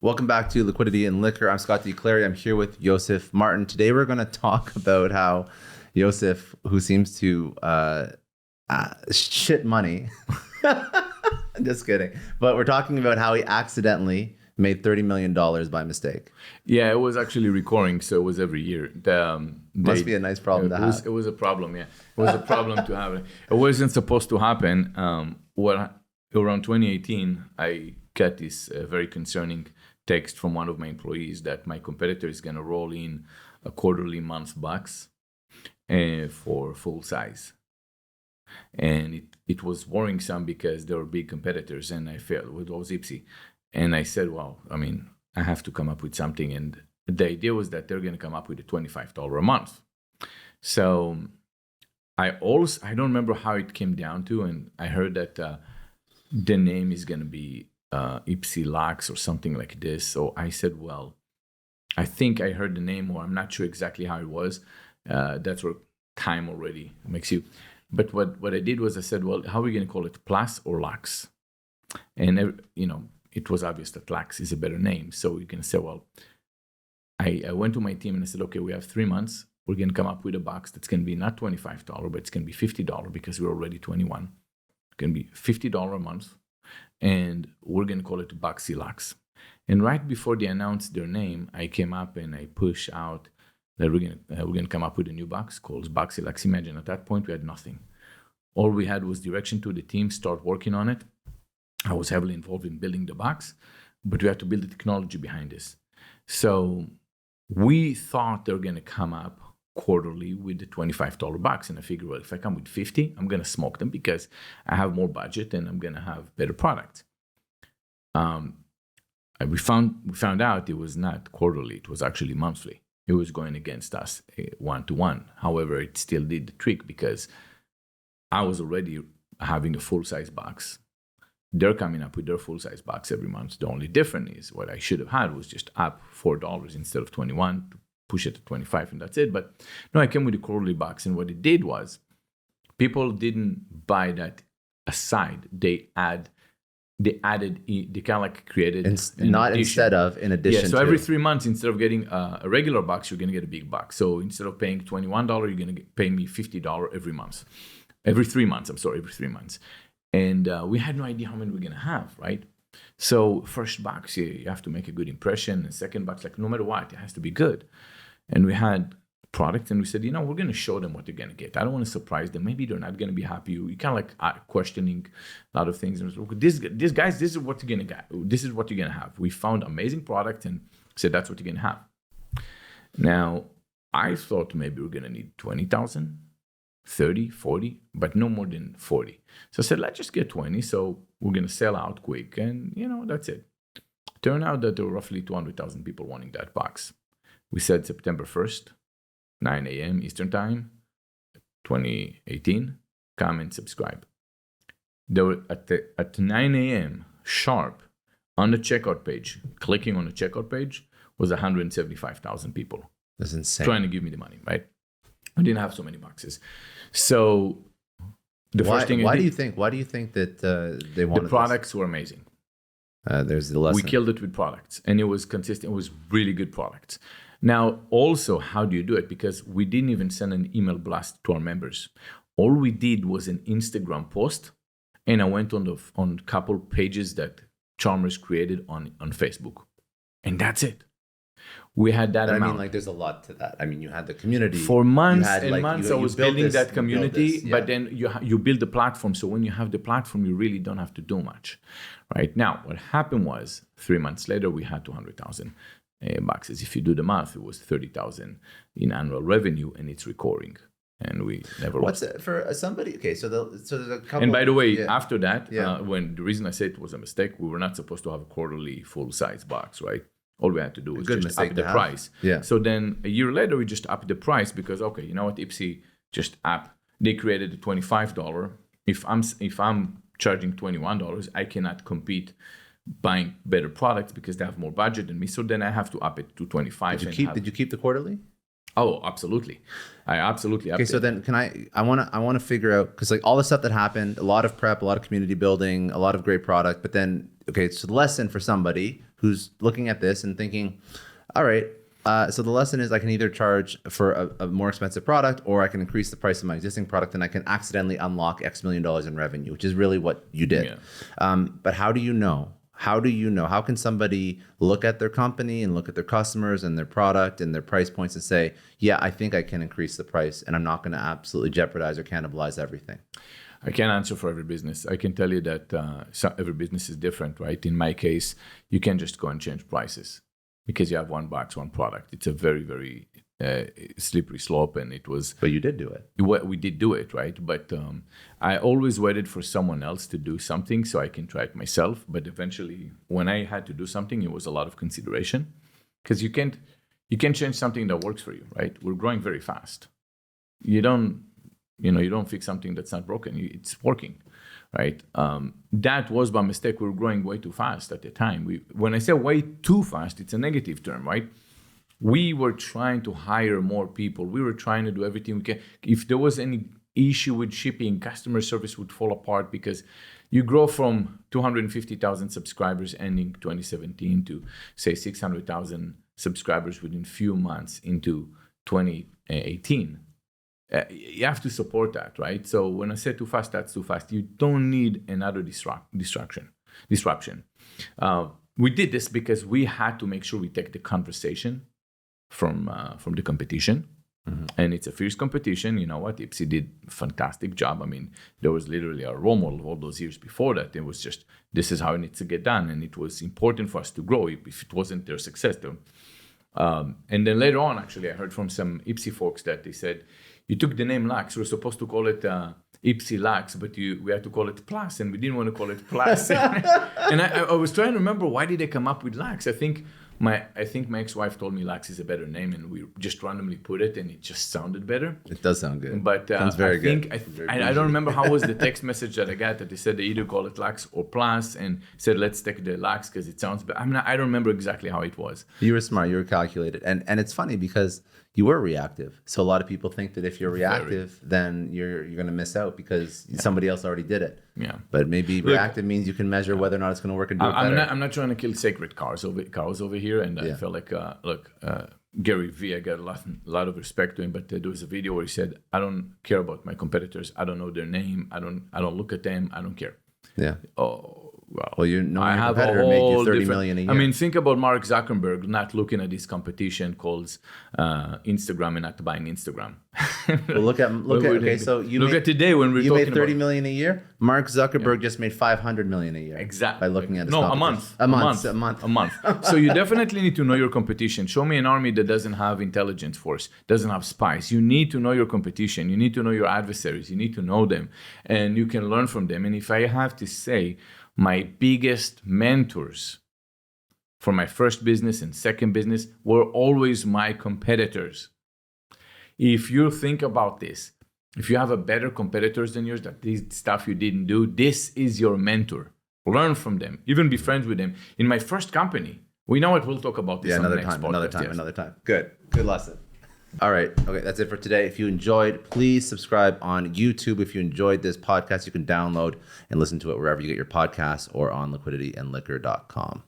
Welcome back to Liquidity and Liquor. I'm Scott D. Clary. I'm here with Yosef Martin. Today we're going to talk about how Yosef, who seems to shit money, just kidding, but we're talking about how he accidentally made $30 million by mistake. Yeah, it was actually recurring, so it was every year. Must be a nice problem to have. It was a problem, yeah. It was a problem to have. It wasn't supposed to happen. Around 2018, I got this very concerning text from one of my employees that my competitor is going to roll in a quarterly month box for full size. And it was worrying some because they were big competitors, and I felt it was Ipsy. And I said, well, I mean, I have to come up with something. And the idea was that they're going to come up with a $25 a month. So I don't remember how it came down to, and I heard that the name is going to be Ipsy Lux or something like this. So I said, well, I think I heard the name, or I'm not sure exactly how it was. That's where time already makes you. But what I did was I said, well, how are we going to call it, Plus or Lux? And, it was obvious that Lux is a better name. So you can say, well, I went to my team and I said, okay, we have 3 months. We're going to come up with a box that's going to be not $25, but it's going to be $50 because we're already 21. It's going to be $50 a month. And we're going to call it Boxy Lux. And right before they announced their name, I came up and I pushed out that we're going to come up with a new box called Boxy Lux. Imagine at that point, we had nothing. All we had was direction to the team, start working on it. I was heavily involved in building the box, but we had to build the technology behind this. So we thought they were going to come up quarterly with the $25 box. And I figured, well, if I come with 50, I'm going to smoke them because I have more budget and I'm going to have better product. We found out it was not quarterly. It was actually monthly. It was going against us 1-to-1. However, it still did the trick because I was already having a full-size box. They're coming up with their full-size box every month. The only difference is what I should have had was just up $4 instead of 21 to push it to 25, and that's it. But no, I came with a quarterly box, and what it did was people didn't buy that aside. They kind of like created not addition. Instead of, in addition. Yeah, so every 3 months, instead of getting a regular box, you're going to get a big box. So instead of paying $21, you're going to pay me $50 every month. Every 3 months. And we had no idea how many we're going to have, right? So first box, you have to make a good impression. And second box, like no matter what, it has to be good. And we had product and we said, we're going to show them what they're going to get. I don't want to surprise them. Maybe they're not going to be happy. You kind of like questioning a lot of things. And this guys, this is what you're going to get. This is what you're going to have. We found amazing product and said, that's what you're going to have. Now, I thought maybe we're going to need 20,000. 30, 40, but no more than 40. So I said, let's just get 20. So we're going to sell out quick. And, that's it. Turned out that there were roughly 200,000 people wanting that box. We said September 1st, 9 a.m. Eastern Time, 2018, come and subscribe. There were at 9 a.m. sharp on the checkout page, clicking on the checkout page, was 175,000 people. That's insane. Trying to give me the money, right? I didn't have so many boxes. So first thing why do you think that they wanted the products were amazing. There's the lesson. We killed it with products, and it was consistent. It was really good products. Now, also, how do you do it? Because we didn't even send an email blast to our members. All we did was an Instagram post, and I went on a couple pages that Chalmers created on Facebook, and that's it. We had that amount. I mean, like, there's a lot to that. I mean, you had the community. For months and months, I was building that community, yeah. But then you build the platform. So when you have the platform, you really don't have to do much. Right now, what happened was 3 months later, we had 200,000 boxes. If you do the math, it was 30,000 in annual revenue, and it's recurring. And we never lost it. For somebody? Okay, so there's a couple. And by the way, after that, when the reason I said it was a mistake, we were not supposed to have a quarterly full-size box, right? All we had to do was just up the price. Yeah. So then a year later, we just upped the price because, okay, you know what, Ipsy just they created a $25. If I'm charging $21, I cannot compete buying better products because they have more budget than me. So then I have to up it to 25. Did you keep the quarterly? Oh, absolutely. I absolutely. Okay, so then I want to figure out, because like all the stuff that happened, a lot of prep, a lot of community building, a lot of great product, but then okay, so the lesson for somebody who's looking at this and thinking, all right, so the lesson is I can either charge for a more expensive product, or I can increase the price of my existing product, and I can accidentally unlock X million dollars in revenue, which is really what you did. Yeah. But how do you know? How do you know? How can somebody look at their company and look at their customers and their product and their price points and say, yeah, I think I can increase the price and I'm not going to absolutely jeopardize or cannibalize everything? I can't answer for every business. I can tell you that every business is different, right? In my case, you can't just go and change prices because you have one box, one product. It's a very, very slippery slope, and it was. But you did do it. We did do it, right? But I always waited for someone else to do something so I can try it myself. But eventually, when I had to do something, it was a lot of consideration, because you can't change something that works for you, right? We're growing very fast. You don't fix something that's not broken. It's working, right? That was by mistake. We were growing way too fast at the time. When I say way too fast, it's a negative term, right? We were trying to hire more people. We were trying to do everything we can. If there was any issue with shipping, customer service would fall apart, because you grow from 250,000 subscribers ending 2017 to, say, 600,000 subscribers within few months into 2018. You have to support that, right? So when I say too fast, that's too fast. You don't need another disruption. We did this because we had to make sure we take the conversation from the competition. Mm-hmm. And it's a fierce competition. You know what? Ipsy did a fantastic job. I mean, there was literally a role model all those years before that. It was just, this is how it needs to get done. And it was important for us to grow. If it wasn't their success, though. And then later on, actually, I heard from some Ipsy folks that they said, you took the name Lux. We were supposed to call it Ipsy Lux, but we had to call it Plus, and we didn't want to call it Plus. And I was trying to remember, why did they come up with Lux? I think my ex-wife told me Lux is a better name, and we just randomly put it, and it just sounded better. It does sound good. But sounds very good. I don't remember how was the text message that I got, that they said they either call it Lux or Plus, and said let's take the Lux because it sounds better. I don't remember exactly how it was. You were smart. You were calculated, and it's funny because you were reactive. So a lot of people think that if you're reactive, then you're going to miss out because somebody else already did it. Yeah. But maybe reactive means you can measure whether or not it's going to work and do it better. I'm not trying to kill sacred cows over here. And I felt like, Gary Vee, I got a lot of respect to him, but there was a video where he said, I don't care about my competitors. I don't know their name. I don't look at them. I don't care. Yeah. Oh, well, your competitor made you $30 million a year. I mean, think about Mark Zuckerberg not looking at this competition called Instagram and not buying Instagram. Well, look at today when you made $30 million a year. Mark Zuckerberg just made $500 million a year. Exactly. By looking at this a month. So you definitely need to know your competition. Show me an army that doesn't have intelligence force, doesn't have spies. You need to know your competition. You need to know your adversaries. You need to know them, and you can learn from them. And if I have to say, my biggest mentors for my first business and second business were always my competitors. If you think about this, if you have a better competitors than yours, that this stuff you didn't do, this is your mentor. Learn from them, even be friends with them. In my first company, we know what we'll talk about this on the next podcast. Another time. Good lesson. All right. Okay, that's it for today. If you enjoyed, please subscribe on YouTube. If you enjoyed this podcast, you can download and listen to it wherever you get your podcasts or on liquidityandliquor.com.